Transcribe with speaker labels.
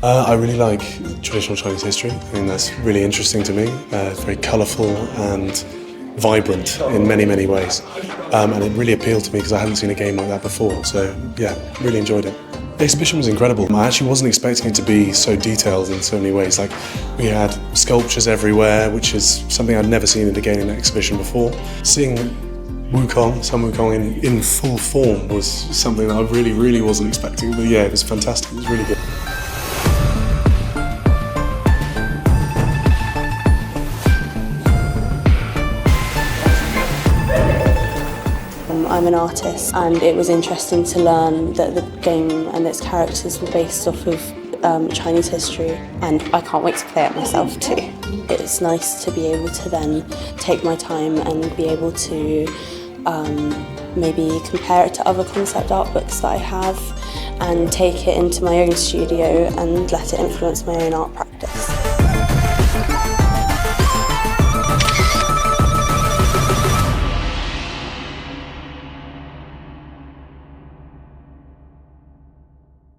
Speaker 1: I really like traditional Chinese history. I think that's really interesting to me. It's very colourful and vibrant in many, many ways. And it really appealed to me because I hadn't seen a game like that before. So yeah, really enjoyed it. The exhibition was incredible. I actually wasn't expecting it to be so detailed in so many ways. Like, we had sculptures everywhere, which is something I'd never seen in a gaming exhibition before. Seeing Sun Wukong in full form was something that I really, really wasn't expecting. But yeah, it was fantastic. It was really good.
Speaker 2: I'm an artist, and it was interesting to learn that the game and its characters were based off of Chinese history, and I can't wait to play it myself too. It's nice to be able to then take my time and be able to maybe compare it to other concept art books that I have and take it into my own studio and let it influence my own art practice.